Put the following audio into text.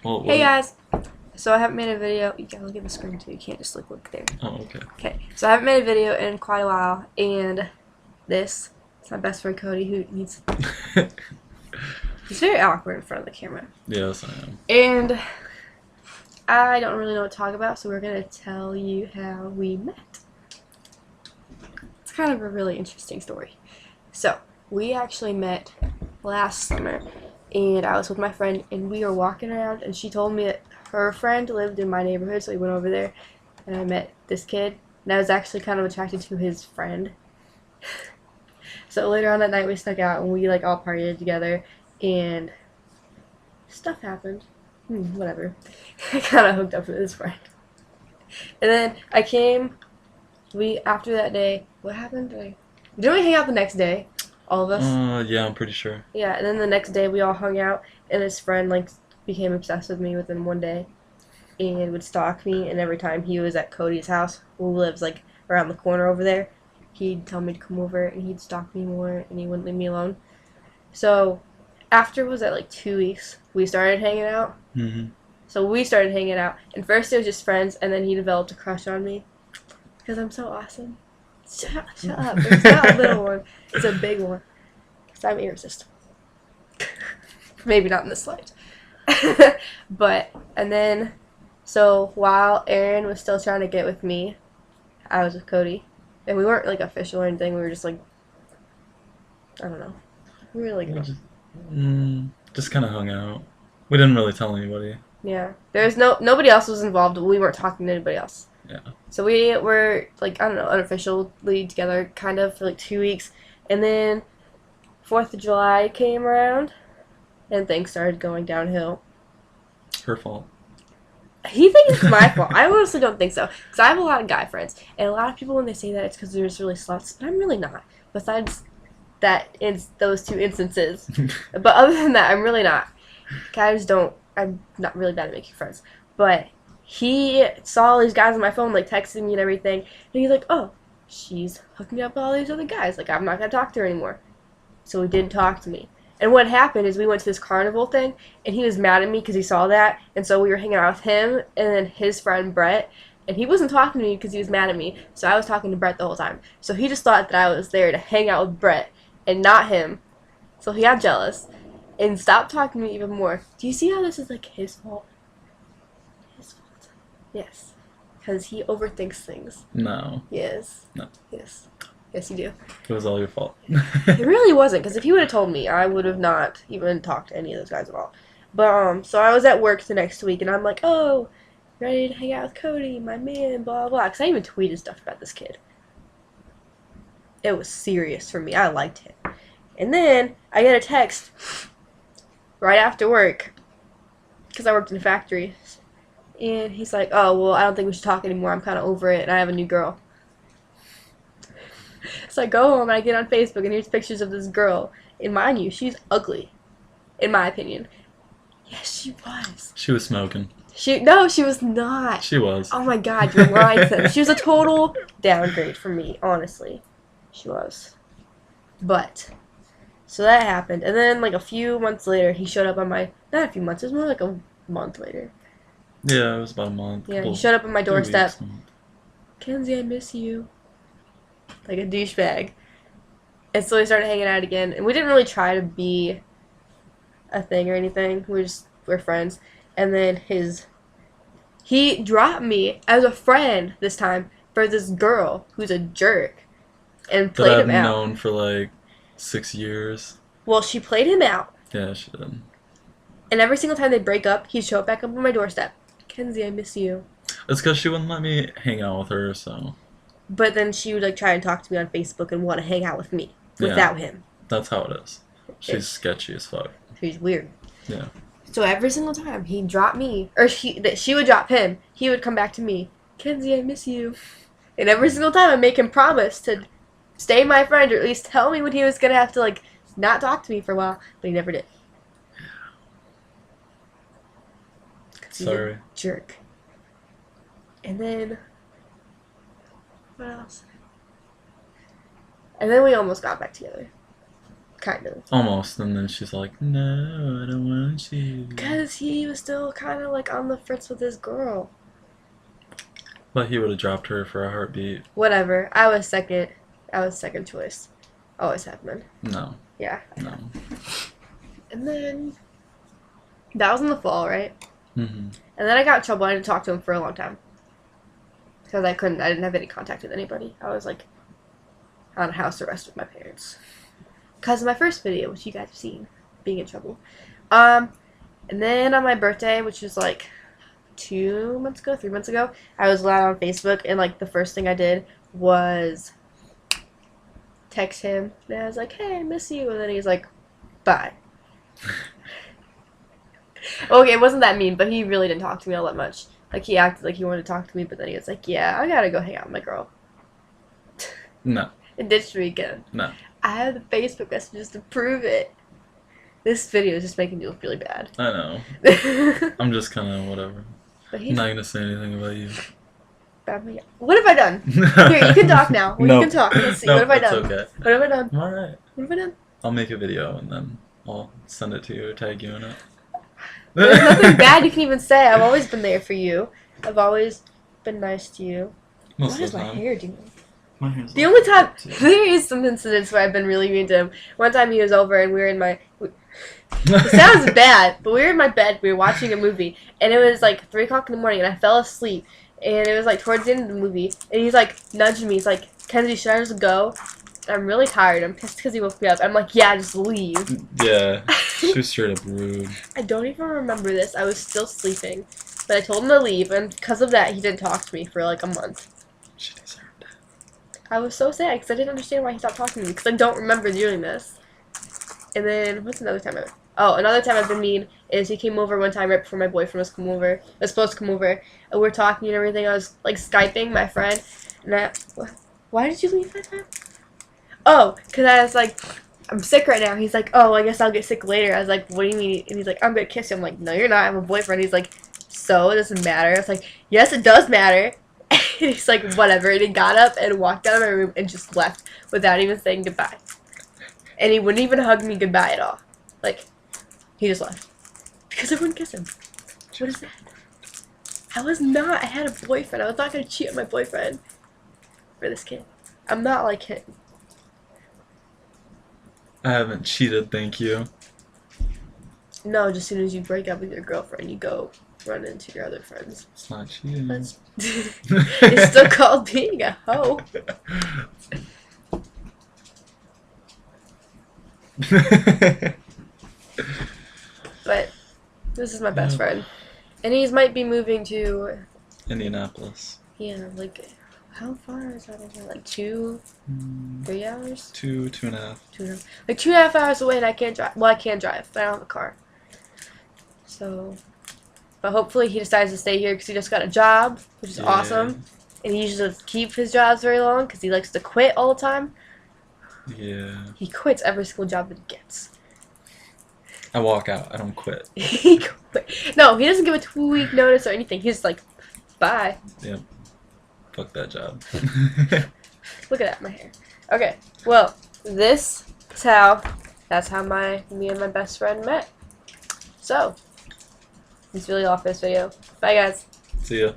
Well, Hey guys! So I haven't made a video. You gotta look at the screen too. You can't just look there. Oh, okay. Okay. So I haven't made a video in quite a while, and this is my best friend Cody, who needs. He's very awkward in front of the camera, Yes, I am. and I don't really know what to talk about. So we're gonna tell you how we met. It's kind of a really interesting story. So we actually met last summer, and I was with my friend, and we were walking around, and she told me that her friend lived in my neighborhood, so we went over there, and I met this kid, and I was actually kind of attracted to his friend. So later on that night, we snuck out, and we like all partied together, and stuff happened. Whatever. I kind of hooked up with his friend, and then I came. After that day, what happened? Didn't we hang out the next day? All of us. Yeah, I'm pretty sure. Yeah, and then the next day we all hung out, and his friend like became obsessed with me within one day, and would stalk me. And every time he was at Cody's house, who lives like around the corner over there, he'd tell me to come over, and he'd stalk me more, and he wouldn't leave me alone. So after was that like 2 weeks, we started hanging out. So we started hanging out, and first it was just friends, and then he developed a crush on me because I'm so awesome. Shut up. It's not a little one. It's a big one. Because I'm irresistible. Maybe not in this light. And then, so while Aaron was still trying to get with me, I was with Cody. And we weren't, like, official or anything. We were just, like, I don't know. We were, like, Just kind of hung out. We didn't really tell anybody. Yeah. There's nobody else was involved. We weren't talking to anybody else. Yeah. So we were, like, I don't know, unofficially together, kind of, for, like, 2 weeks. And then 4th of July came around, and things started going downhill. Her fault. He thinks it's my fault. I honestly don't think so. Because I have a lot of guy friends. And a lot of people, when they say that, it's because they're just really sluts. But I'm really not. Besides that, it's those two instances. But other than that, I'm really not. Guys don't, I'm not really bad at making friends. But he saw all these guys on my phone, like, texting me and everything. And he's like, oh, she's hooking up with all these other guys. Like, I'm not going to talk to her anymore. So he didn't talk to me. And what happened is we went to this carnival thing, and he was mad at me because he saw that. And so we were hanging out with him and then his friend Brett. And he wasn't talking to me because he was mad at me. So I was talking to Brett the whole time. So he just thought that I was there to hang out with Brett and not him. So he got jealous and stopped talking to me even more. Do you see how this is, like, his fault? His fault. Yes. Because he overthinks things. No. Yes. No. Yes. Yes, you do. It was all your fault. It really wasn't, because if he would have told me, I would have not even talked to any of those guys at all. But, so I was at work the next week, and I'm like, oh, ready to hang out with Cody, my man, blah, blah. Because I even tweeted stuff about this kid. It was serious for me. I liked him. And then I get a text right after work, because I worked in a factory. And he's like, oh, well, I don't think we should talk anymore. I'm kind of over it, and I have a new girl. So I go home and I get on Facebook, and here's pictures of this girl. And mind you, she's ugly, in my opinion. Yes, she was. She was smoking. No, she was not. She was. Oh my God, you're lying to me. She was a total downgrade for me, honestly. She was. But, so that happened. And then, like, a few months later, he showed up on my, not a few months, it was more like a month later. Yeah, it was about a month. Yeah, he showed up on my doorstep. 3 weeks. Kenzie, I miss you. Like a douchebag. And so we started hanging out again. And we didn't really try to be a thing or anything. We're friends. And then he dropped me as a friend this time for this girl who's a jerk. And played him out. That I've known for like 6 years. Well, she played him out. Yeah, she did. And every single time they'd break up, he'd show up back up on my doorstep. Kenzie, I miss you. It's because she wouldn't let me hang out with her, so. But then she would, like, try and talk to me on Facebook and want to hang out with me without him. That's how it is. She's sketchy as fuck. She's weird. Yeah. So every single time he'd drop me, or she would drop him, he would come back to me. Kenzie, I miss you. And every single time I make him promise to stay my friend, or at least tell me when he was going to have to, like, not talk to me for a while. But he never did. Sorry. Jerk. And then, what else? And then we almost got back together. Kind of. Almost, and then she's like, no, I don't want didn't she? Because he was still kind of like on the fritz with his girl. But he would have dropped her for a heartbeat. Whatever. I was second. I was second choice. Always have been. No. Yeah. No. And then that was in the fall, right? Mm-hmm. And then I got in trouble. I didn't talk to him for a long time because I didn't have any contact with anybody. I was like on house arrest with my parents because of my first video, which you guys have seen, being in trouble. And then on my birthday, which was like 3 months ago, I was allowed on Facebook, and like the first thing I did was text him, and I was like, "Hey, I miss you," and then he's like, "Bye." Okay, it wasn't that mean, but he really didn't talk to me all that much. Like, he acted like he wanted to talk to me, but then he was like, "Yeah, I gotta go hang out with my girl." No. And ditched me again. No. I have the Facebook messages to prove it. This video is just making me look really bad. I know. I'm just kind of whatever. But I'm he's not gonna say anything about you. What have I done? Here, you can talk now. Well, Nope. you can talk. Let's see. Nope, What have I it's done? okay. What have I done? I'm alright. What have I done? I'll make a video and then I'll send it to you or tag you in it. There's nothing bad you can even say. I've always been there for you. I've always been nice to you. Most What of is the my time. hair doing? My hair's The all only time fucked, too. there is some incidents where I've been really mean to him. One time he was over and we were in my. It sounds bad, but we were in my bed. We were watching a movie, and it was like 3 o'clock in the morning, and I fell asleep. And it was like towards the end of the movie, and he's like nudging me. He's like, "Kenzie, should I just go? I'm really tired. I'm pissed because he woke me up." I'm like, "Yeah, just leave." Yeah, she was straight up rude. I don't even remember this. I was still sleeping, but I told him to leave, and because of that, he didn't talk to me for like a month. She deserved it. I was so sad because I didn't understand why he stopped talking to me because I don't remember doing this. And then what's another time? Another time I've been mean is he came over one time right before my boyfriend was supposed to come over, and we're talking and everything. I was like Skyping my friend, and why did you leave that time? Oh, because I was like, I'm sick right now. He's like, oh, I guess I'll get sick later. I was like, what do you mean? And he's like, I'm gonna kiss you. I'm like, no, you're not. I'm a boyfriend. He's like, so it doesn't matter. I was like, yes, it does matter. And he's like, whatever. And he got up and walked out of my room and just left without even saying goodbye. And he wouldn't even hug me goodbye at all. Like, he just left because I wouldn't kiss him. What is that? I was not. I had a boyfriend. I was not gonna cheat on my boyfriend for this kid. I'm not like him. I haven't cheated, thank you. No, just as soon as you break up with your girlfriend, you go run into your other friends. It's not cheating. It's still called being a hoe. But this is my best friend. And he might be moving to, Indianapolis. yeah, like, how far is that? Like 2, 3 hours? 2.5. 2.5. Like 2.5 hours away, and I can't drive. Well, I can drive, but I don't have a car. So, but hopefully he decides to stay here because he just got a job, which is awesome. And he usually doesn't keep his jobs very long because he likes to quit all the time. Yeah. He quits every single job that he gets. I walk out. I don't quit. He quit. No, he doesn't give a 2-week notice or anything. He's just like, bye. Yep. Fuck that job. Look at that, my hair. Okay, well, that's how me and my best friend met. So, he's really off this video. Bye, guys. See ya.